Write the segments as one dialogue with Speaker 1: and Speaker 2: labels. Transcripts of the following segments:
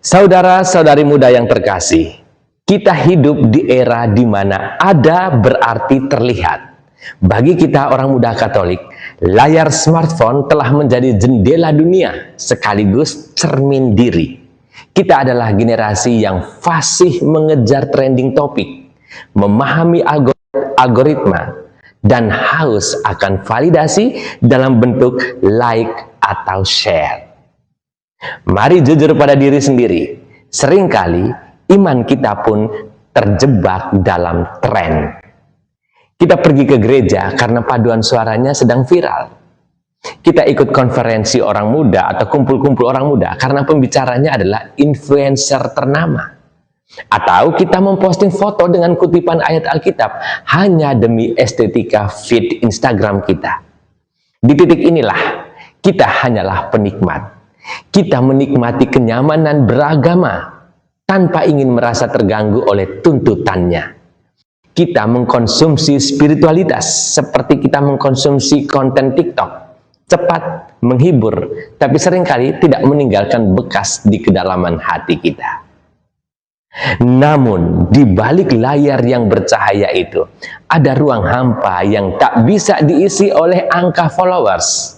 Speaker 1: Saudara-saudari muda yang terkasih, kita hidup di era di mana ada berarti terlihat. Bagi kita orang muda Katolik, layar smartphone telah menjadi jendela dunia sekaligus cermin diri. Kita adalah generasi yang fasih mengejar trending topik, memahami algoritma, dan haus akan validasi dalam bentuk like atau share. Mari jujur pada diri sendiri, seringkali iman kita pun terjebak dalam tren. Kita pergi ke gereja karena paduan suaranya sedang viral. Kita ikut konferensi orang muda atau kumpul-kumpul orang muda karena pembicaranya adalah influencer ternama. Atau kita memposting foto dengan kutipan ayat Alkitab hanya demi estetika feed Instagram kita. Di titik inilah, kita hanyalah penikmat. Kita menikmati kenyamanan beragama tanpa ingin merasa terganggu oleh tuntutannya. Kita mengkonsumsi spiritualitas seperti kita mengkonsumsi konten TikTok, cepat, menghibur, tapi seringkali tidak meninggalkan bekas di kedalaman hati kita. Namun, di balik layar yang bercahaya itu, ada ruang hampa yang tak bisa diisi oleh angka followers.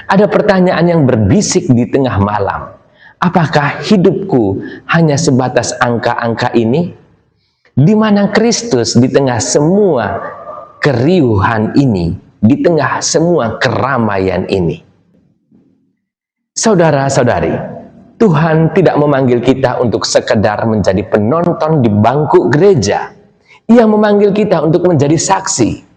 Speaker 1: Ada pertanyaan yang berbisik di tengah malam. Apakah hidupku hanya sebatas angka-angka ini? Di mana Kristus di tengah semua keriuhan ini, di tengah semua keramaian ini? Saudara-saudari, Tuhan tidak memanggil kita untuk sekedar menjadi penonton di bangku gereja. Ia memanggil kita untuk menjadi saksi.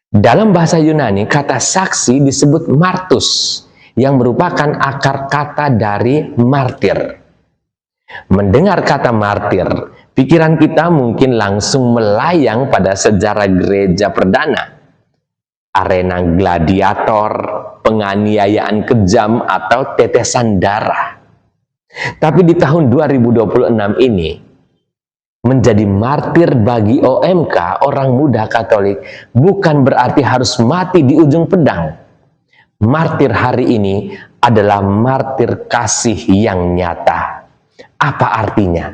Speaker 1: Dalam bahasa Yunani, kata saksi disebut martus, yang merupakan akar kata dari martir. Mendengar kata martir, pikiran kita mungkin langsung melayang pada sejarah gereja perdana. Arena gladiator, penganiayaan kejam, atau tetesan darah. Tapi di tahun 2026 ini, menjadi martir bagi OMK, orang muda Katolik, bukan berarti harus mati di ujung pedang. Martir hari ini adalah martir kasih yang nyata. Apa artinya?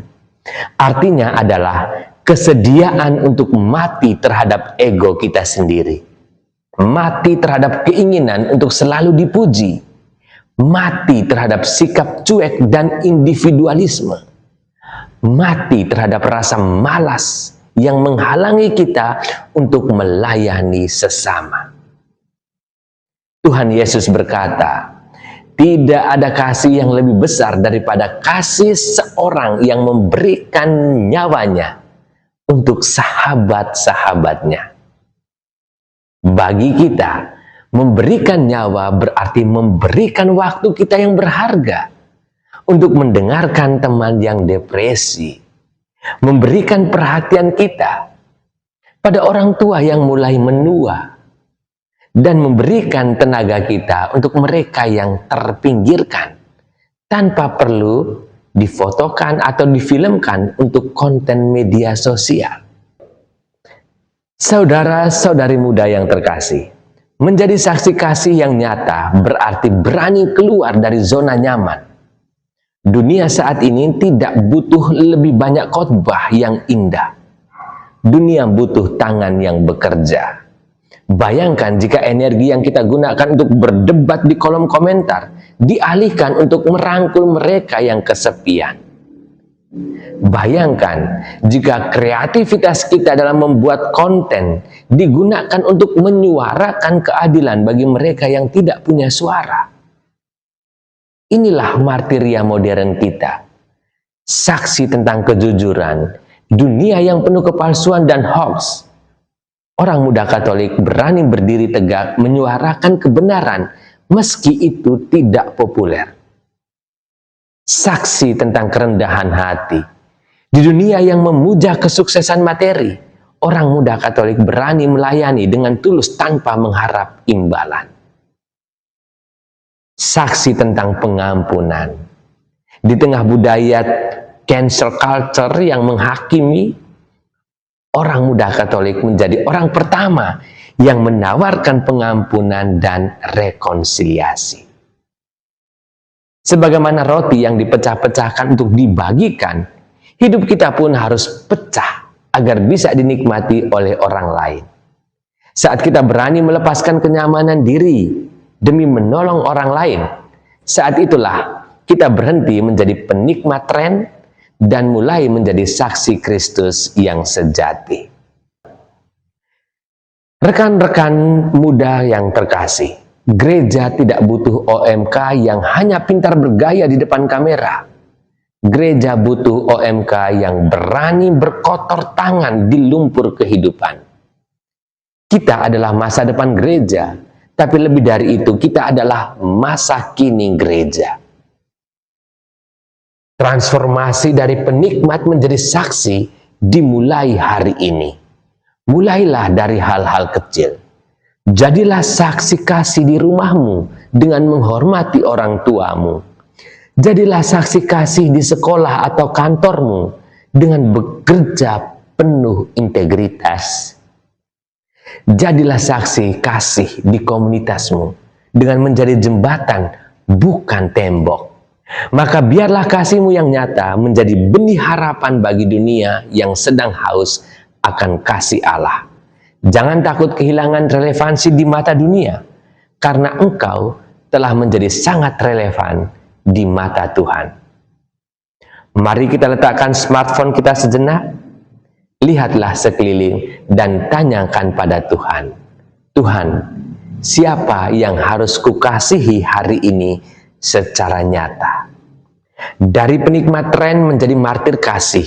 Speaker 1: Artinya adalah kesediaan untuk mati terhadap ego kita sendiri. Mati terhadap keinginan untuk selalu dipuji. Mati terhadap sikap cuek dan individualisme. Mati terhadap rasa malas yang menghalangi kita untuk melayani sesama. Tuhan Yesus berkata, tidak ada kasih yang lebih besar daripada kasih seorang yang memberikan nyawanya untuk sahabat-sahabatnya. Bagi kita, memberikan nyawa berarti memberikan waktu kita yang berharga untuk mendengarkan teman yang depresi, memberikan perhatian kita pada orang tua yang mulai menua, dan memberikan tenaga kita untuk mereka yang terpinggirkan, tanpa perlu difotokan atau difilmkan untuk konten media sosial. Saudara-saudari muda yang terkasih, menjadi saksi kasih yang nyata berarti berani keluar dari zona nyaman. Dunia saat ini tidak butuh lebih banyak khotbah yang indah. Dunia butuh tangan yang bekerja. Bayangkan jika energi yang kita gunakan untuk berdebat di kolom komentar dialihkan untuk merangkul mereka yang kesepian. Bayangkan jika kreativitas kita dalam membuat konten digunakan untuk menyuarakan keadilan bagi mereka yang tidak punya suara. Inilah martiria modern kita. Saksi tentang kejujuran, dunia yang penuh kepalsuan dan hoax. Orang muda Katolik berani berdiri tegak menyuarakan kebenaran meski itu tidak populer. Saksi tentang kerendahan hati. Di dunia yang memuja kesuksesan materi, orang muda Katolik berani melayani dengan tulus tanpa mengharap imbalan. Saksi tentang pengampunan. Di tengah budaya cancel culture yang menghakimi, orang muda Katolik menjadi orang pertama yang menawarkan pengampunan dan rekonsiliasi. Sebagaimana roti yang dipecah-pecahkan untuk dibagikan, hidup kita pun harus pecah agar bisa dinikmati oleh orang lain. Saat kita berani melepaskan kenyamanan diri demi menolong orang lain, saat itulah kita berhenti menjadi penikmat tren dan mulai menjadi saksi Kristus yang sejati. Rekan-rekan muda yang terkasih, gereja tidak butuh OMK yang hanya pintar bergaya di depan kamera. Gereja butuh OMK yang berani berkotor tangan di lumpur kehidupan. Kita adalah masa depan gereja, tapi lebih dari itu, kita adalah masa kini gereja. Transformasi dari penikmat menjadi saksi dimulai hari ini. Mulailah dari hal-hal kecil. Jadilah saksi kasih di rumahmu dengan menghormati orang tuamu. Jadilah saksi kasih di sekolah atau kantormu dengan bekerja penuh integritas. Jadilah saksi kasih di komunitasmu dengan menjadi jembatan, bukan tembok. Maka biarlah kasihmu yang nyata menjadi benih harapan bagi dunia yang sedang haus akan kasih Allah. Jangan takut kehilangan relevansi di mata dunia, karena engkau telah menjadi sangat relevan di mata Tuhan. Mari kita letakkan smartphone kita sejenak, lihatlah sekeliling dan tanyakan pada Tuhan. Tuhan, siapa yang harus kukasihi hari ini secara nyata? Dari penikmat tren menjadi martir kasih,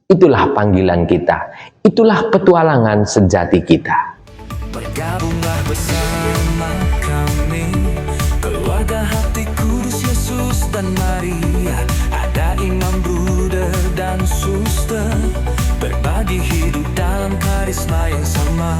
Speaker 1: itulah panggilan kita, itulah petualangan sejati kita.
Speaker 2: Bergabunglah bersama kami, keluarga hati kudus Yesus dan Maria. Ada imam, bruder dan suster, berbagi hidup dalam karisma yang sama.